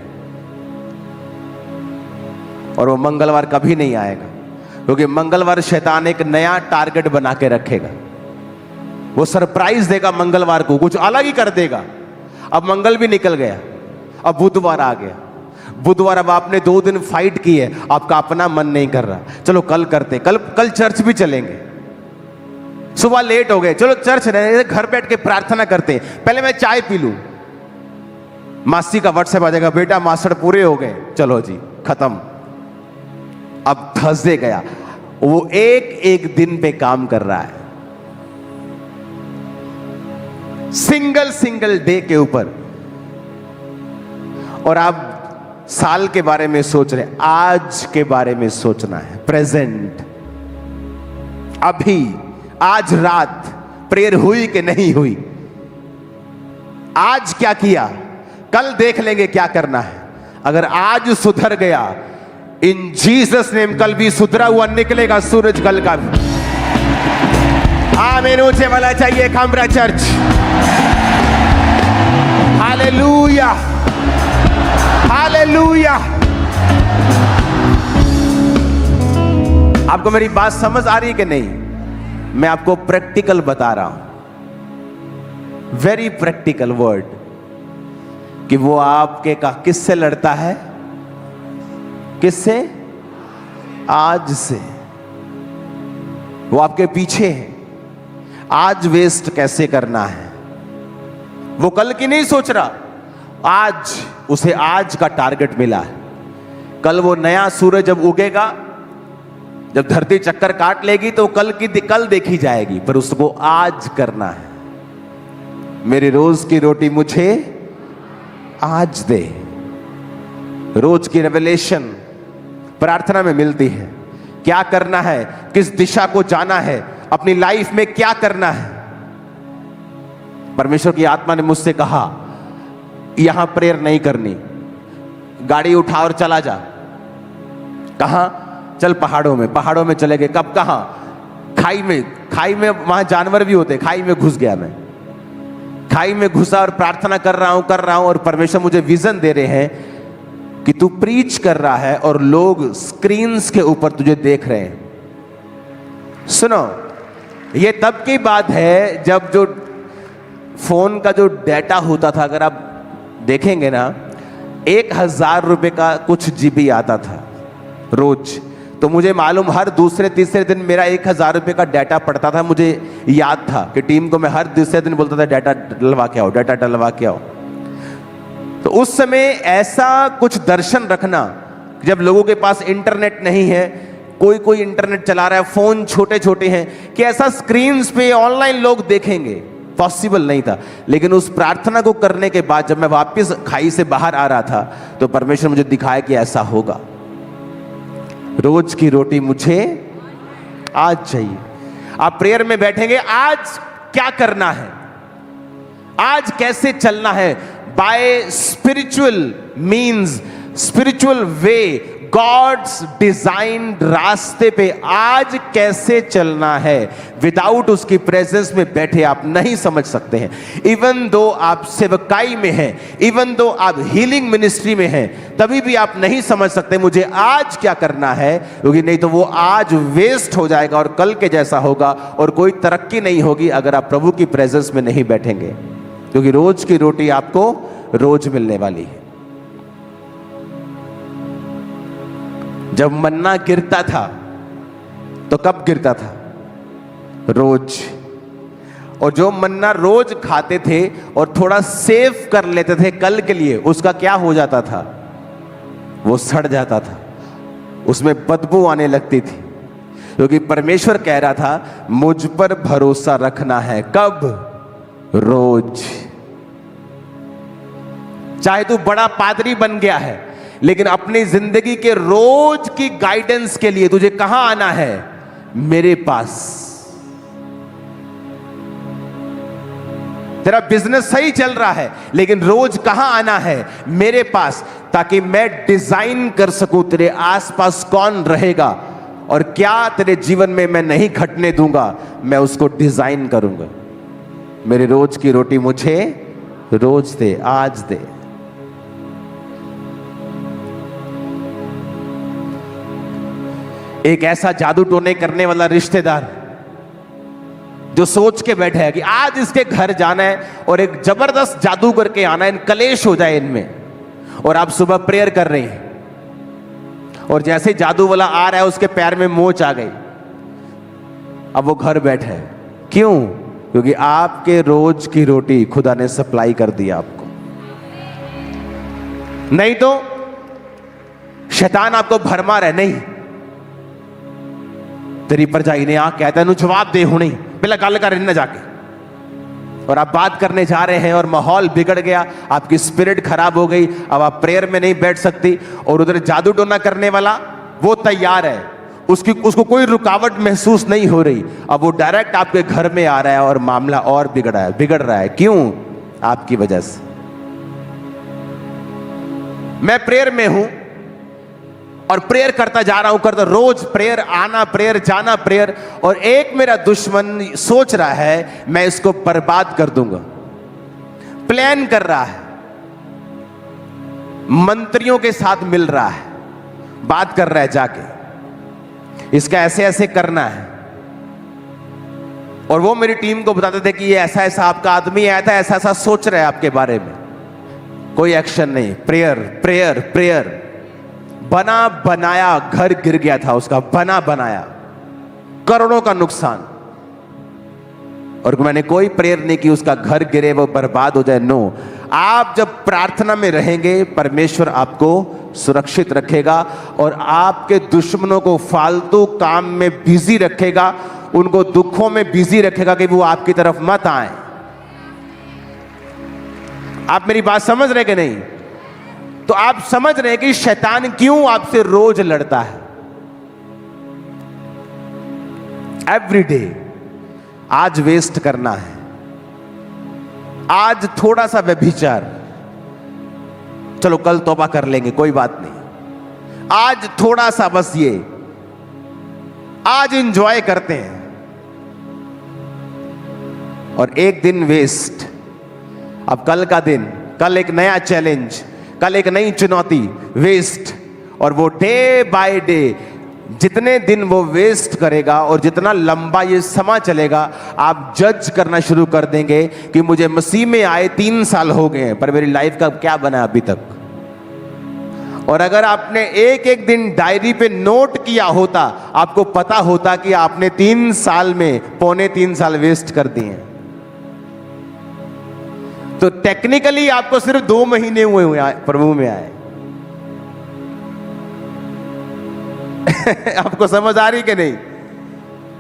और वो मंगलवार कभी नहीं आएगा, क्योंकि मंगलवार शैतान एक नया टारगेट बना के रखेगा। वो सरप्राइज देगा मंगलवार को, कुछ अलग ही कर देगा। अब मंगल भी निकल गया, अब बुधवार आ गया। बुधवार अब आपने 2 दिन फाइट की है, आपका अपना मन नहीं कर रहा, चलो कल करते, कल चर्च भी चलेंगे। सुबह लेट हो गए, चलो चर्च नहीं, घर बैठ के प्रार्थना करते, पहले मैं चाय पी लूं। मासी का व्हाट्सएप आ जाएगा, बेटा मास्टर पूरे हो गए, चलो जी खत्म। अब थर्सडे गया, वो एक दिन पे काम कर रहा है, सिंगल डे के ऊपर। और आप साल के बारे में सोच रहे, आज के बारे में सोचना है, प्रेजेंट, अभी, आज रात प्रेयर हुई कि नहीं हुई, आज क्या किया, कल देख लेंगे क्या करना है। अगर आज सुधर गया, इन जीसस नेम कल भी सुधरा हुआ निकलेगा सूरज कल का भी। आमीन। ऊंचे वाला चाहिए खामरा चर्च। Hallelujah, hallelujah. आपको मेरी बात समझ आ रही है कि नहीं? मैं आपको प्रैक्टिकल बता रहा हूं, वेरी प्रैक्टिकल वर्ड, कि वो आपके का किससे लड़ता है? किससे? आज से। वो आपके पीछे है, आज वेस्ट कैसे करना है। वो कल की नहीं सोच रहा, आज उसे आज का टारगेट मिला है। कल वो नया सूरज जब उगेगा, जब धरती चक्कर काट लेगी, तो कल देखी जाएगी, पर उसको आज करना है। मेरी रोज की रोटी मुझे आज दे। रोज की रेवलेशन प्रार्थना में मिलती है। क्या करना है, किस दिशा को जाना है, अपनी लाइफ में क्या करना है। परमेश्वर की आत्मा ने मुझसे कहा, यहां प्रेयर नहीं करनी, गाड़ी उठा और चला जा। कहां? चल पहाड़ों में चले गए। कब? कहां? खाई में वहां जानवर भी होते। खाई में घुस गया, मैं खाई में घुसा और प्रार्थना कर रहा हूं और परमेश्वर मुझे विजन दे रहे हैं कि तू प्रीच कर रहा है और लोग स्क्रीन्स के ऊपर तुझे देख रहे हैं। सुनो, ये तब की बात है जब जो फोन का जो डाटा होता था, अगर आप देखेंगे ना, 1000 रुपए का कुछ जीबी आता था रोज। तो मुझे मालूम, हर दूसरे तीसरे दिन मेरा 1000 रुपए का डाटा पड़ता था। मुझे याद था कि टीम को मैं हर दूसरे दिन बोलता था, डाटा डलवा के आओ, डाटा डलवा के आओ। तो उस समय ऐसा कुछ दर्शन रखना, जब लोगों के पास इंटरनेट नहीं है, कोई इंटरनेट चला रहा है, फोन छोटे छोटे हैं, कि ऐसा स्क्रीन्स पे ऑनलाइन लोग देखेंगे, पॉसिबल नहीं था। लेकिन उस प्रार्थना को करने के बाद जब मैं वापस खाई से बाहर आ रहा था, तो परमेश्वर मुझे दिखाया कि ऐसा होगा। रोज की रोटी मुझे आज चाहिए। आप प्रेयर में बैठेंगे, आज क्या करना है, आज कैसे चलना है, by spiritual means, spiritual way, god's designed रास्ते पे आज कैसे चलना है, विदाउट उसकी प्रेजेंस में बैठे आप नहीं समझ सकते हैं। इवन दो आप सेवकाई में हैं, इवन दो आप हीलिंग मिनिस्ट्री में हैं, तभी भी आप नहीं समझ सकते मुझे आज क्या करना है, क्योंकि नहीं तो वो आज वेस्ट हो जाएगा और कल के जैसा होगा और कोई तरक्की नहीं होगी अगर आप प्रभु की प्रेजेंस में नहीं बैठेंगे, क्योंकि रोज की रोटी आपको रोज मिलने वाली है। जब मन्ना गिरता था तो कब गिरता था? रोज। और जो मन्ना रोज खाते थे और थोड़ा सेव कर लेते थे कल के लिए, उसका क्या हो जाता था? वो सड़ जाता था, उसमें बदबू आने लगती थी, क्योंकि परमेश्वर कह रहा था मुझ पर भरोसा रखना है। कब? रोज। चाहे तू बड़ा पादरी बन गया है, लेकिन अपनी जिंदगी के रोज की गाइडेंस के लिए तुझे कहां आना है? मेरे पास। तेरा बिजनेस सही चल रहा है, लेकिन रोज कहां आना है? मेरे पास, ताकि मैं डिजाइन कर सकूं तेरे आसपास कौन रहेगा और क्या तेरे जीवन में मैं नहीं घटने दूंगा, मैं उसको डिजाइन करूंगा। मेरे रोज की रोटी मुझे रोज दे, आज दे। एक ऐसा जादू टोने करने वाला रिश्तेदार जो सोच के बैठे है कि आज इसके घर जाना है और एक जबरदस्त जादू करके आना है, कलेश हो जाए इनमें, और आप सुबह प्रेयर कर रहे हैं और जैसे जादू वाला आ रहा है उसके पैर में मोच आ गई, अब वो घर बैठे है। क्यों? क्योंकि आपके रोज की रोटी खुदा ने सप्लाई कर दिया आपको। नहीं तो शैतान आपको भरमा रहा है, नहीं तेरी परजाई ने आ कहता है जवाब दे हूं, नहीं पहले गल कर इन्हें जाके, और आप बात करने जा रहे हैं और माहौल बिगड़ गया, आपकी स्पिरिट खराब हो गई, अब आप प्रेयर में नहीं बैठ सकती, और उधर जादू टोना करने वाला वो तैयार है, उसको कोई रुकावट महसूस नहीं हो रही, अब वो डायरेक्ट आपके घर में आ रहा है और मामला और बिगड़ रहा है। क्यों? आपकी वजह से। मैं प्रेयर में हूं और प्रेयर करता जा रहा हूं, रोज प्रेयर, आना प्रेयर, जाना प्रेयर, और एक मेरा दुश्मन सोच रहा है मैं इसको बर्बाद कर दूंगा, प्लान कर रहा है, मंत्रियों के साथ मिल रहा है, बात कर रहा है जाके इसका ऐसे ऐसे करना है, और वो मेरी टीम को बताते थे कि ये ऐसा ऐसा आपका आदमी आया था, ऐसा ऐसा सोच रहा है आपके बारे में। कोई एक्शन नहीं, प्रेयर प्रेयर प्रेयर। बना बनाया घर गिर गया था उसका, बना बनाया, करोड़ों का नुकसान, और मैंने कोई प्रेयर नहीं की उसका घर गिरे, वो बर्बाद हो जाए। नो, आप जब प्रार्थना में रहेंगे परमेश्वर आपको सुरक्षित रखेगा और आपके दुश्मनों को फालतू काम में बिजी रखेगा, उनको दुखों में बिजी रखेगा कि वो आपकी तरफ मत आए। आप मेरी बात समझ रहे कि नहीं? तो आप समझ रहे हैं कि शैतान क्यों आपसे रोज लड़ता है। एवरी डे आज वेस्ट करना है, आज थोड़ा सा व्यभिचार, चलो कल तौबा कर लेंगे कोई बात नहीं, आज थोड़ा सा बस ये आज एंजॉय करते हैं, और एक दिन वेस्ट। अब कल का दिन, कल एक नया चैलेंज, कल एक नई चुनौती, वेस्ट। और वो डे बाय डे जितने दिन वो वेस्ट करेगा और जितना लंबा ये समय चलेगा, आप जज करना शुरू कर देंगे कि मुझे मसीह में आए 3 साल हो गए हैं पर मेरी लाइफ का क्या बना अभी तक। और अगर आपने एक एक दिन डायरी पे नोट किया होता, आपको पता होता कि आपने 3 साल में 3.25 साल वेस्ट कर दिए हैं। तो टेक्निकली आपको सिर्फ 2 महीने हुए प्रभु में आए। आपको समझ आ रही कि नहीं?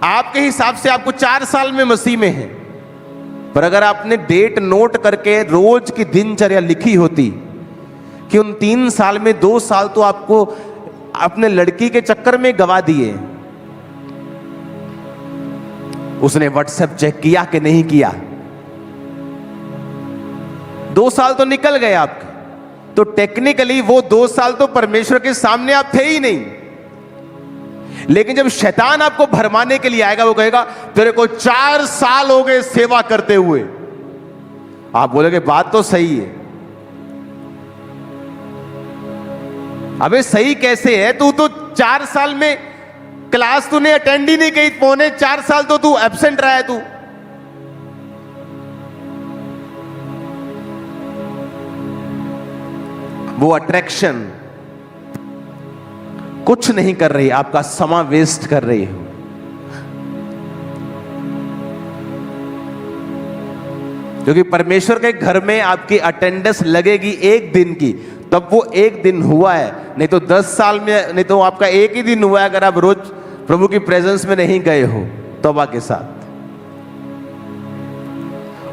आपके हिसाब से आपको 4 साल में मसीह में है, पर अगर आपने डेट नोट करके रोज की दिनचर्या लिखी होती कि उन 3 साल में 2 साल तो आपको अपने लड़की के चक्कर में गवा दिए। उसने व्हाट्सएप चेक किया कि नहीं किया? 2 साल तो निकल गए आपके, तो टेक्निकली वो 2 साल तो परमेश्वर के सामने आप थे ही नहीं। लेकिन जब शैतान आपको भरमाने के लिए आएगा, वो कहेगा तेरे को 4 साल हो गए सेवा करते हुए। आप बोलोगे बात तो सही है। अबे सही कैसे है? तू तो 4 साल में क्लास तूने अटेंड ही नहीं की, 3.25 साल तो तू एब्सेंट रहा है तू। वो अट्रैक्शन कुछ नहीं कर रही, आपका समय वेस्ट कर रही हो। क्योंकि परमेश्वर के घर में आपकी अटेंडेंस लगेगी 1 दिन की, तब वो 1 दिन हुआ है। नहीं तो 10 साल में, नहीं तो आपका 1 ही दिन हुआ है अगर आप रोज प्रभु की प्रेजेंस में नहीं गए हो तौबा के साथ।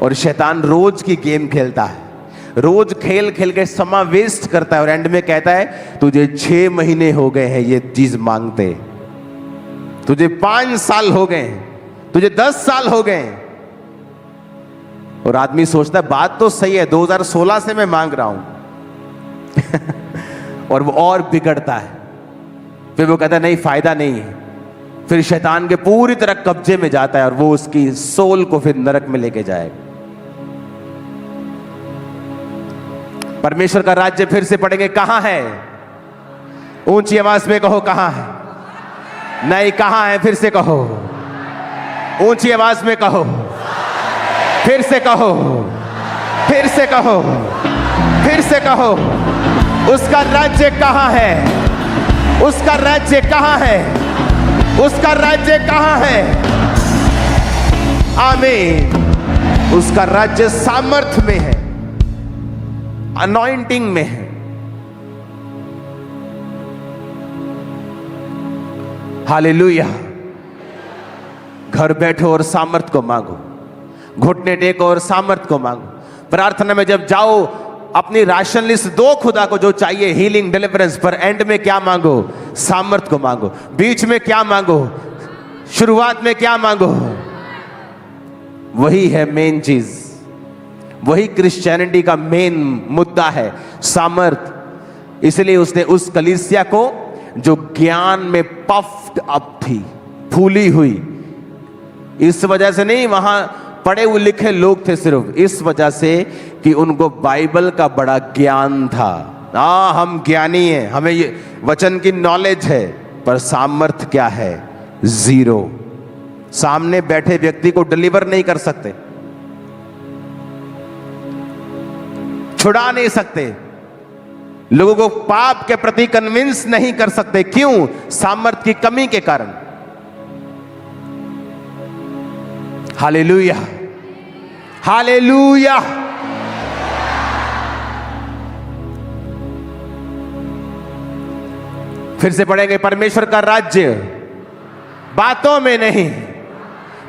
और शैतान रोज की गेम खेलता है, रोज खेल खेल के समय वेस्ट करता है और एंड में कहता है तुझे 6 महीने हो गए हैं ये चीज मांगते, तुझे 5 साल हो गए हैं, तुझे 10 साल हो गए हैं। और आदमी सोचता है बात तो सही है, 2016 से मैं मांग रहा हूं। और वो और बिगड़ता है। फिर वो कहता है नहीं, फायदा नहीं है। फिर शैतान के पूरी तरह कब्जे में जाता है और वो उसकी सोल को फिर नरक में लेके जाएगा। परमेश्वर का राज्य फिर से पढ़ेंगे, कहां है? ऊंची आवाज में कहो, कहां है? नहीं, कहां है? फिर से कहो, ऊंची आवाज में कहो, फिर से कहो, फिर से कहो, फिर से कहो। उसका राज्य कहां है? उसका राज्य कहां है? उसका राज्य कहां है? आमीन। उसका राज्य सामर्थ में है, अनॉइंटिंग में है। हालेलुया। घर बैठो और सामर्थ को मांगो, घुटने टेको और सामर्थ को मांगो। प्रार्थना में जब जाओ अपनी राशन लिस्ट दो खुदा को, जो चाहिए हीलिंग, डिलीवरेंस, पर एंड में क्या मांगो? सामर्थ को मांगो। बीच में क्या मांगो? शुरुआत में क्या मांगो? वही है मेन चीज, वही क्रिश्चियनिटी का मेन मुद्दा है, सामर्थ। इसलिए उसने उस कलीसिया को जो ज्ञान में पफ्ड अप थी, फूली हुई, इस वजह से नहीं वहां पढ़े हुए लिखे लोग थे, सिर्फ इस वजह से कि उनको बाइबल का बड़ा ज्ञान था। हम ज्ञानी हैं, हमें ये वचन की नॉलेज है, पर सामर्थ क्या है? जीरो। सामने बैठे व्यक्ति को डिलीवर नहीं कर सकते, छुड़ा नहीं सकते, लोगों को पाप के प्रति कन्विंस नहीं कर सकते। क्यों? सामर्थ की कमी के कारण। Hallelujah, hallelujah. फिर से पढ़ेंगे, परमेश्वर का राज्य बातों में नहीं।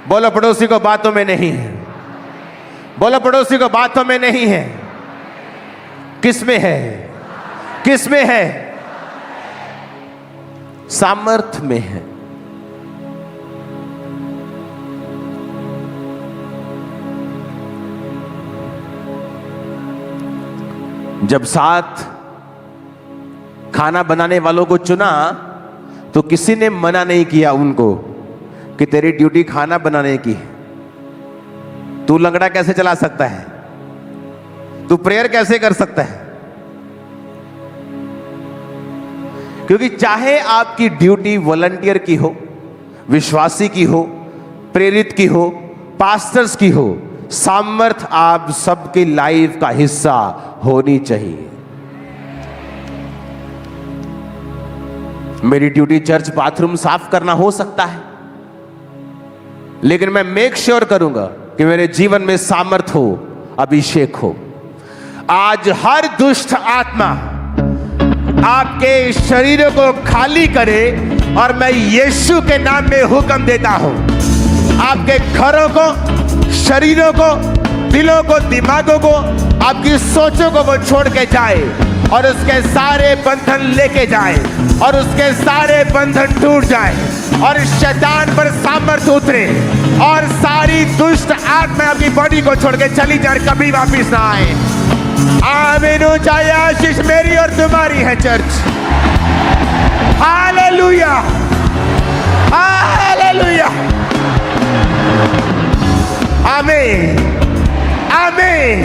बोलो पड़ोसी को, बातों में नहीं है। बोलो पड़ोसी को, बातों में नहीं है। किस में है? किस में है? सामर्थ में है। जब 7 खाना बनाने वालों को चुना तो किसी ने मना नहीं किया उनको कि तेरी ड्यूटी खाना बनाने की, तू लंगड़ा कैसे चला सकता है, तू प्रेयर कैसे कर सकता है। क्योंकि चाहे आपकी ड्यूटी वॉलंटियर की हो, विश्वासी की हो, प्रेरित की हो, पास्टर्स की हो, सामर्थ आप सबकी लाइफ का हिस्सा होनी चाहिए। मेरी ड्यूटी चर्च बाथरूम साफ करना हो सकता है, लेकिन मैं मेक श्योर करूंगा कि मेरे जीवन में सामर्थ हो, अभिषेक हो। आज हर दुष्ट आत्मा आपके शरीरों को खाली करे, और मैं यीशु के नाम में हुक्म देता हूं, आपके घरों को, शरीरों को, दिलों को, दिमागों को, आपकी सोचों को वो छोड़ के जाए और उसके सारे बंधन लेके जाए, और उसके सारे बंधन टूट जाए, और शैतान पर सामर्थ उतरे, और सारी दुष्ट आत्मा आपकी बॉडी को छोड़ के चली जाए, कभी वापिस ना आए। आमीन। ऊंचाई आशीष मेरी और तुम्हारी है चर्च। हालेलुया, हालेलुया, आमीन, आमीन।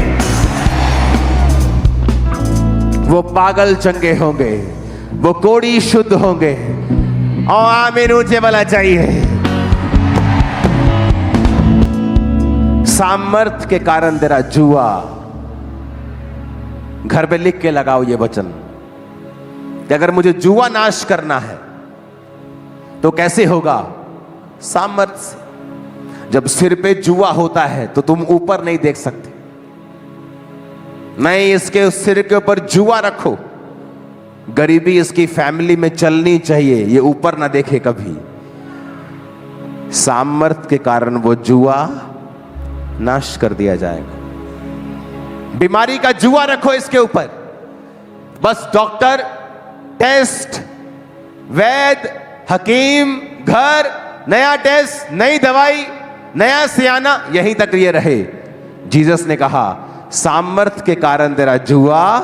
वो पागल चंगे होंगे, वो कोढ़ी शुद्ध होंगे। और आमीन ऊंचे वाला चाहिए। सामर्थ के कारण तेरा जुआ, घर पे लिख के लगाओ ये वचन कि अगर मुझे जुआ नाश करना है तो कैसे होगा? सामर्थ से। जब सिर पे जुआ होता है तो तुम ऊपर नहीं देख सकते। नहीं, इसके सिर के ऊपर जुआ रखो, गरीबी इसकी फैमिली में चलनी चाहिए, ये ऊपर ना देखे कभी। सामर्थ के कारण वो जुआ नाश कर दिया जाएगा। बीमारी का जुआ रखो इसके ऊपर, बस डॉक्टर, टेस्ट, वैद्य, हकीम, घर, नया टेस्ट, नई दवाई, नया सियाना, यहीं तक ये रहे। जीसस ने कहा सामर्थ के कारण तेरा जुआ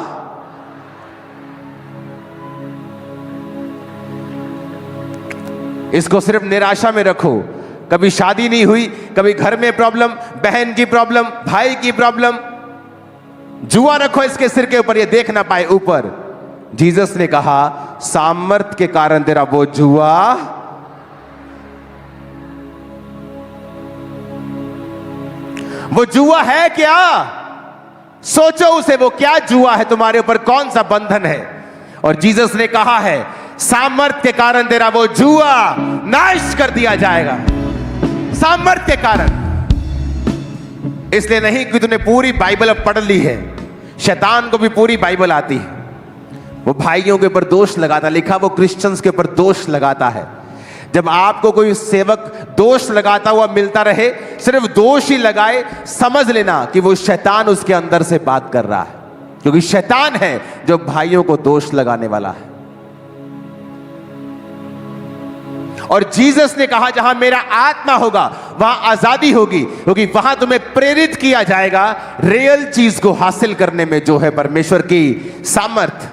इसको सिर्फ निराशा में रखो। कभी शादी नहीं हुई, कभी घर में प्रॉब्लम, बहन की प्रॉब्लम, भाई की प्रॉब्लम, जुआ रखो इसके सिर के ऊपर, ये देख ना पाए ऊपर। जीसस ने कहा सामर्थ के कारण तेरा वो जुआ है क्या? सोचो उसे, वो क्या जुआ है तुम्हारे ऊपर, कौन सा बंधन है? और जीसस ने कहा है सामर्थ के कारण तेरा वो जुआ नाश कर दिया जाएगा। सामर्थ के कारण, इसलिए नहीं कि तूने पूरी बाइबल अब पढ़ ली है। शैतान को भी पूरी बाइबल आती है। वो भाइयों के ऊपर दोष लगाता, लिखा वो क्रिश्चियंस के ऊपर दोष लगाता है। जब आपको कोई सेवक दोष लगाता हुआ मिलता रहे, सिर्फ दोष ही लगाए, समझ लेना कि वो शैतान उसके अंदर से बात कर रहा है, क्योंकि शैतान है जो भाइयों को दोष लगाने वाला है। और जीसस ने कहा जहां मेरा आत्मा होगा वहां आजादी होगी, क्योंकि वहां तुम्हें प्रेरित किया जाएगा रियल चीज को हासिल करने में, जो है परमेश्वर की सामर्थ।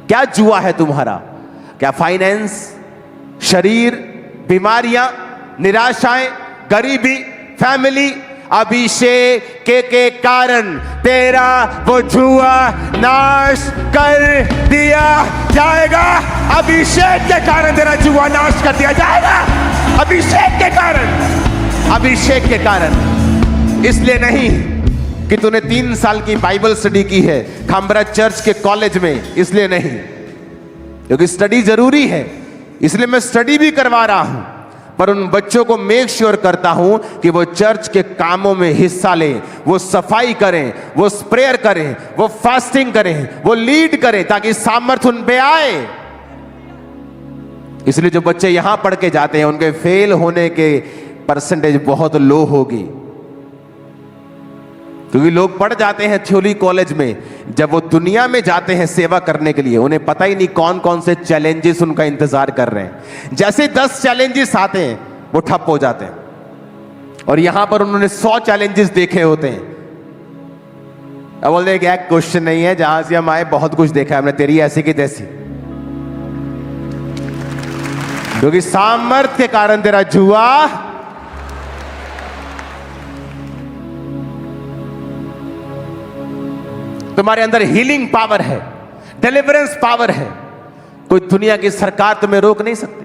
क्या जुआ है तुम्हारा? क्या फाइनेंस, शरीर, बीमारियां, निराशाएं, गरीबी, फैमिली? अभिषेक के कारण तेरा वो जुआ नाश कर दिया जाएगा। अभिषेक के कारण तेरा जुआ नाश कर दिया जाएगा। अभिषेक के कारण, अभिषेक के कारण। इसलिए नहीं कि तूने 3 साल की बाइबल स्टडी की है खामरा चर्च के कॉलेज में, इसलिए नहीं, क्योंकि स्टडी जरूरी है, इसलिए मैं स्टडी भी करवा रहा हूं, पर उन बच्चों को मेक श्योर करता हूं कि वो चर्च के कामों में हिस्सा लें, वो सफाई करें, वो प्रेयर करें, वो फास्टिंग करें, वो लीड करें, ताकि सामर्थ उन पे आए। इसलिए जो बच्चे यहां पढ़ के जाते हैं उनके फेल होने के परसेंटेज बहुत लो होगी, क्योंकि लोग पढ़ जाते हैं थ्योरी कॉलेज में, जब वो दुनिया में जाते हैं सेवा करने के लिए उन्हें पता ही नहीं कौन कौन से चैलेंजेस उनका इंतजार कर रहे हैं। जैसे 10 चैलेंजेस आते हैं वो ठप हो जाते हैं, और यहां पर उन्होंने 100 चैलेंजेस देखे होते हैं। अब बोलते हैं एक क्वेश्चन नहीं है, जहां से हम आए बहुत कुछ देखा है हमने, तेरी ऐसी की तैसी। क्योंकि सामर्थ के कारण तेरा जुआ तुम्हारे अंदर हीलिंग पावर है, डिलीवरेंस पावर है। कोई दुनिया की सरकार तुम्हें रोक नहीं सकती।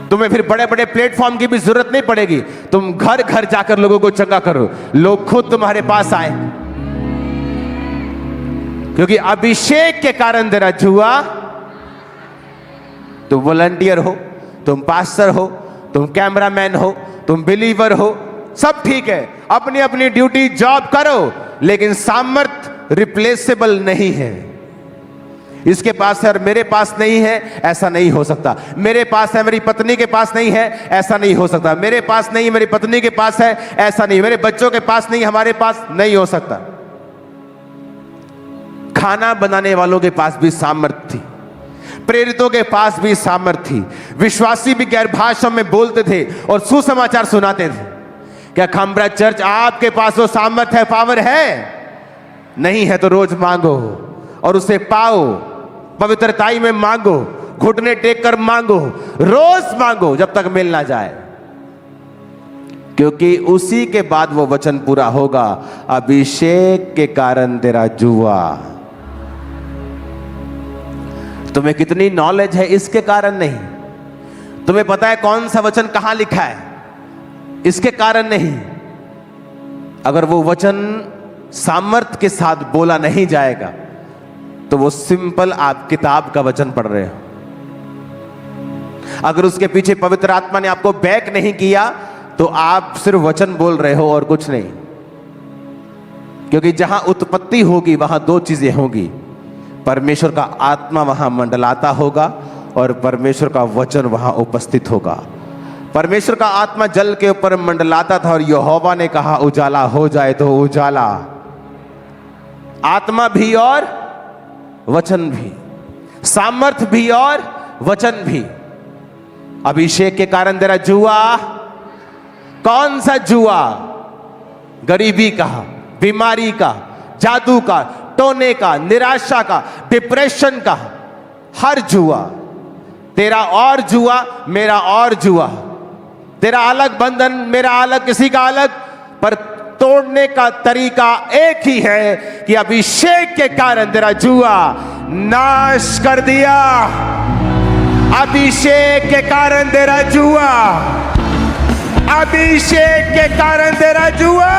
तुम्हें फिर बड़े बड़े प्लेटफॉर्म की भी जरूरत नहीं पड़ेगी। तुम घर घर जाकर लोगों को चंगा करो, लोग खुद तुम्हारे पास आए, क्योंकि अभिषेक के कारण तेरा जुआ। तुम वॉलंटियर हो, तुम पास्टर हो, तुम कैमरामैन हो, तुम बिलीवर हो, सब ठीक है, अपनी अपनी ड्यूटी जॉब करो, लेकिन सामर्थ रिप्लेसेबल नहीं है। इसके पास है और मेरे पास नहीं है, ऐसा नहीं हो सकता। मेरे पास है, मेरी पत्नी के पास नहीं है, ऐसा नहीं हो सकता। मेरे पास नहीं, मेरी पत्नी के पास है, ऐसा नहीं। मेरे बच्चों के पास नहीं, हमारे पास नहीं हो सकता। खाना बनाने वालों के पास भी सामर्थ थी, प्रेरितों के पास भी सामर्थ थी। विश्वासी भी गैर भाषा में बोलते थे और सुसमाचार सुनाते थे क्या खंबरा चर्च आपके पास वो सामर्थ है, पावर है? नहीं है तो रोज मांगो और उसे पाओ। पवित्रताई में मांगो, घुटने टेक कर मांगो, रोज मांगो जब तक मिल ना जाए, क्योंकि उसी के बाद वो वचन पूरा होगा, अभिषेक के कारण तेरा जुआ। तुम्हें कितनी नॉलेज है इसके कारण नहीं, तुम्हें पता है कौन सा वचन कहां लिखा है इसके कारण नहीं। अगर वो वचन सामर्थ के साथ बोला नहीं जाएगा तो वो सिंपल आप किताब का वचन पढ़ रहे हो। अगर उसके पीछे पवित्र आत्मा ने आपको बैक नहीं किया तो आप सिर्फ वचन बोल रहे हो और कुछ नहीं। क्योंकि जहां उत्पत्ति होगी वहां दो चीजें होगी, परमेश्वर का आत्मा वहां मंडलाता होगा और परमेश्वर का वचन वहां उपस्थित होगा। परमेश्वर का आत्मा जल के ऊपर मंडलाता था और यहोवा ने कहा उजाला हो जाए तो उजाला। आत्मा भी और वचन भी, सामर्थ भी और वचन भी। अभिषेक के कारण तेरा जुआ, कौन सा जुआ? गरीबी का, बीमारी का, जादू का, टोने का, निराशा का, डिप्रेशन का, हर जुआ। तेरा और जुआ, मेरा और जुआ। तेरा अलग बंधन, मेरा अलग, किसी का अलग, पर तोड़ने का तरीका एक ही है कि अभिषेक के कारण तेरा जुआ नाश कर दिया। अभिषेक के कारण तेरा जुआ, अभिषेक के कारण तेरा जुआ